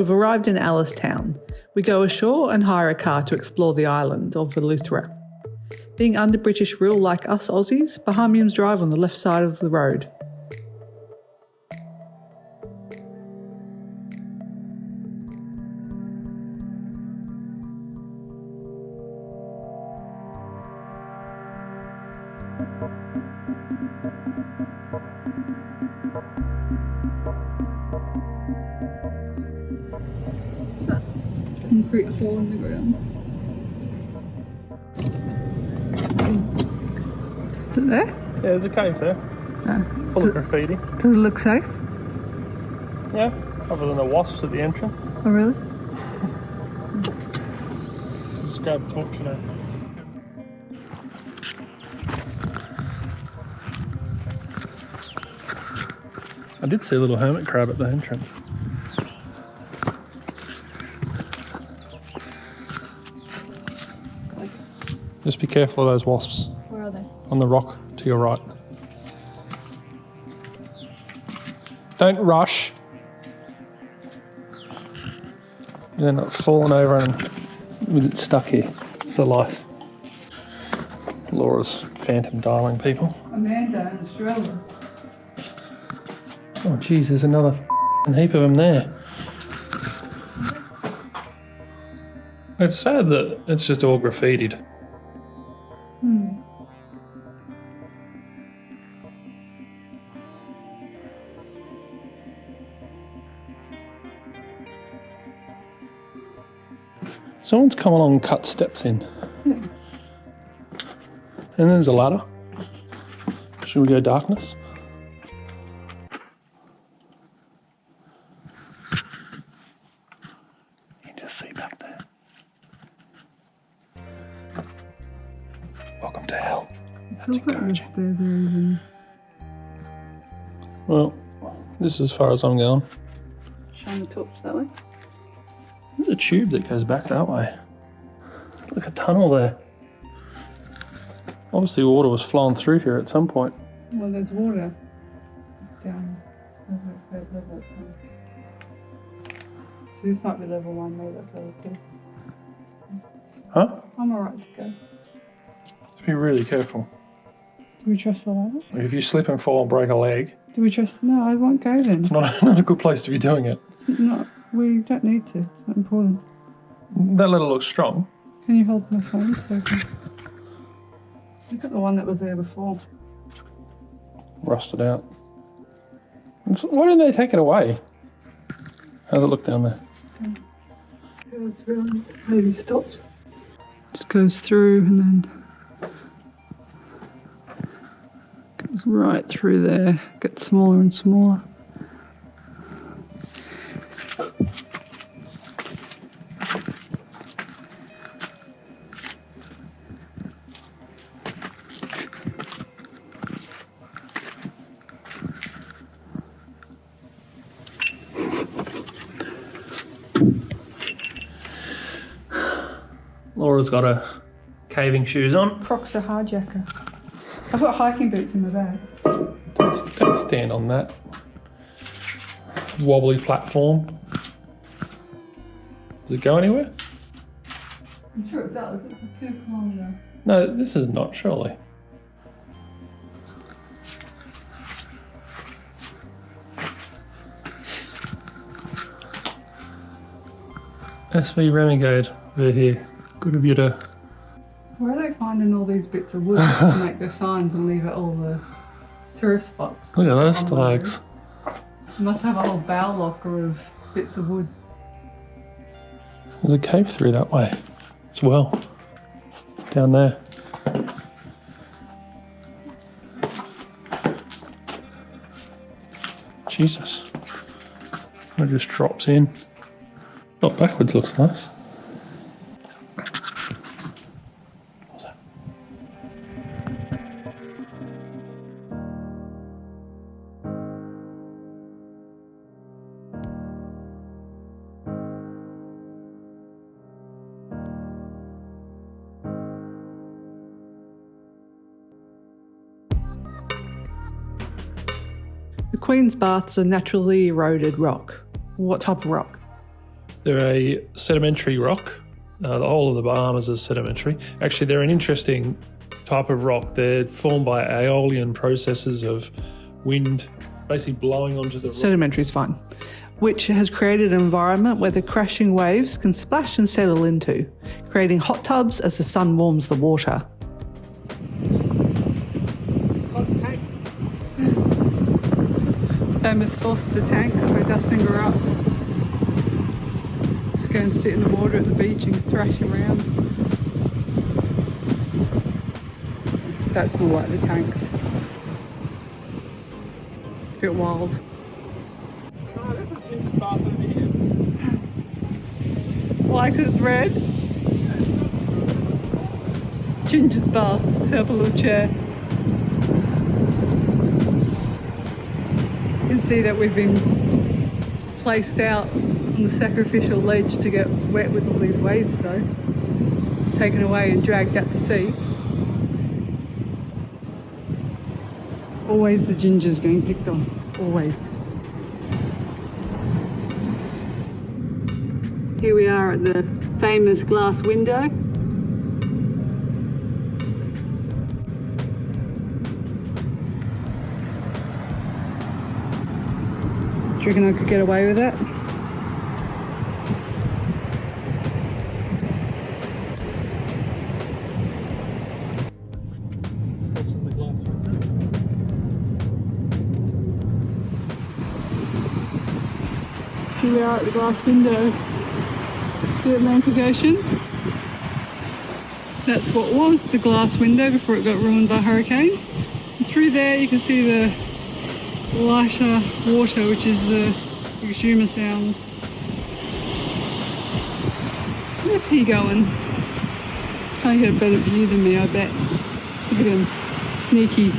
We've arrived in Alice Town. We go ashore and hire a car to explore the island of Eleuthera. Being under British rule like us Aussies, Bahamians drive on the left side of the road. Concrete hole in the ground. Is it there? Yeah, there's a cave there. Oh. Full of graffiti. Does it look safe? Yeah, other than the wasps at the entrance. Oh, really? So just grab a torch now. I did see a little hermit crab at the entrance. Just be careful of those wasps. Where are they? On the rock to your right. Don't rush. You're not falling over and we're stuck here for life. Laura's phantom dialing people. Amanda in Australia. Oh geez, there's another heap of them there. It's sad that it's just all graffitied. Someone's come along and cut steps in. And there's a ladder. Should we go darkness? You can just see back there. Welcome to hell. That's encouraging. Like the stairs are even... Well, this is as far as I'm going. Shine the torch that way. There's a tube that goes back that way. Look, a tunnel there. Obviously water was flowing through here at some point. Well, there's water down. Level 10. So this might be level 1, maybe that's level 2. Huh? I'm alright to go. Just be really careful. Do we trust the ladder? If you slip and fall and break a leg, Do we trust... No, I won't go then. it's not a good place to be doing it. It's not... We don't need to. It's not important. That ladder looks strong. Can you hold my phone so I can... Look at the one that was there before. Rusted out. Why didn't they take it away? How's it look down there? Goes through, maybe stops. Just goes through and then goes right through there. Gets smaller and smaller. Laura's got her caving shoes on. Crocs are hardjacker. I've got hiking boots in my bag. Don't stand on that wobbly platform. Does it go anywhere? I'm sure it does. It's a 2 kilometre. No, this is not, surely. SV Renegade over here. Good of you to... Where are they finding all these bits of wood to make their signs and leave at all the tourist spots? Look at those on the road? stalags. You must have a whole bow locker of bits of wood. There's a cave through that way as well. Down there. Jesus. It just drops in. Not backwards looks nice. What's that? The Queen's Baths are naturally eroded rock. What type of rock? They're a sedimentary rock. The whole of the Bahamas is sedimentary. Actually, they're an interesting type of rock. They're formed by aeolian processes of wind basically blowing onto the rock. Sedimentary is fine. Which has created an environment where the crashing waves can splash and settle into, creating hot tubs as the sun warms the water. Famous Foster tank where Dustin grew up. Just go and sit in the water at the beach and thrash around. That's more like the tanks. It's a bit wild. Oh, this is Ginger's bath over here. Why? 'Cause it's red? Ginger's bath. Let's have a little chair. You can see that we've been placed out on the sacrificial ledge to get wet with all these waves though. Taken away and dragged out to sea. Always the ginger's being picked on. Always. Here we are at the famous glass window. Do you reckon I could get away with that? Here we are at the glass window. The Atlantic Ocean. That's what was the glass window before it got ruined by hurricane. And through there you can see the lighter water, which is the exhumer sounds. Where's he going? Can't get a better view than me, I bet. Look at him, sneaky.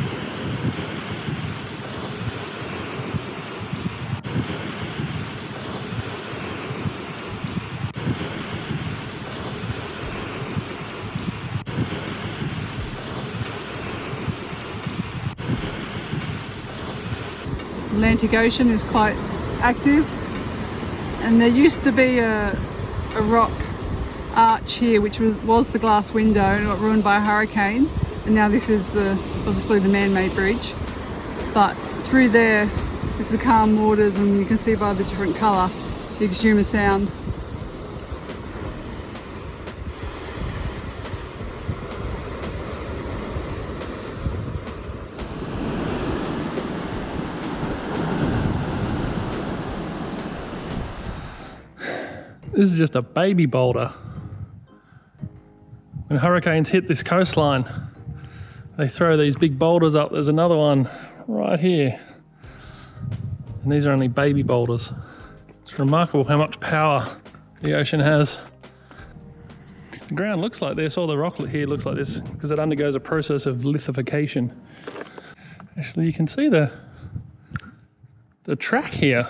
Atlantic Ocean is quite active, and there used to be a rock arch here which was the glass window and got ruined by a hurricane, and now this is obviously the man-made bridge, but through there is the calm waters, and you can see by the different colour the exhumer sound. This is just a baby boulder. When hurricanes hit this coastline, they throw these big boulders up. There's another one right here. And these are only baby boulders. It's remarkable how much power the ocean has. The ground looks like this, all the rock here looks like this, because it undergoes a process of lithification. Actually, you can see the track here,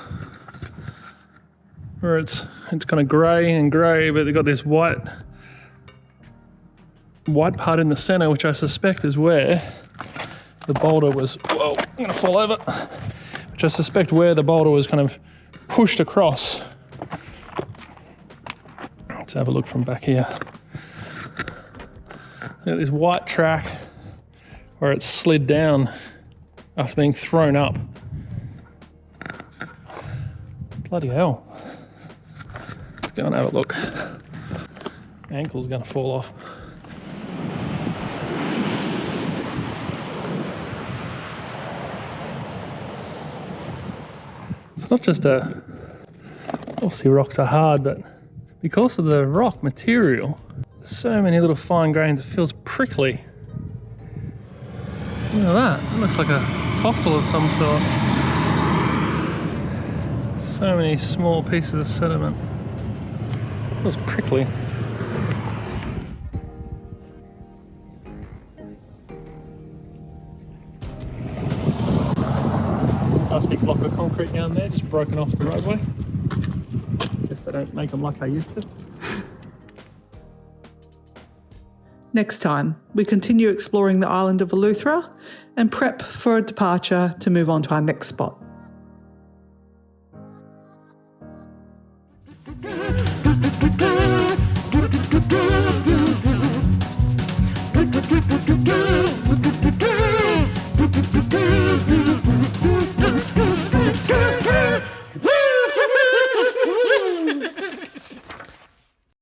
where it's kind of grey and grey, but they've got this white part in the centre, which I suspect is where the boulder was. Whoa, I'm gonna fall over. Which I suspect where the boulder was kind of pushed across. Let's have a look from back here. Look at this white track where it slid down after being thrown up. Bloody hell. Let's go and have a look. Ankle's gonna fall off. It's not just obviously rocks are hard, but because of the rock material, there's so many little fine grains, it feels prickly. Look at that, it looks like a fossil of some sort. So many small pieces of sediment. It was prickly. Nice big block of concrete down there, just broken off the roadway. Guess they don't make them like they used to. Next time, we continue exploring the island of Eleuthera and prep for a departure to move on to our next spot.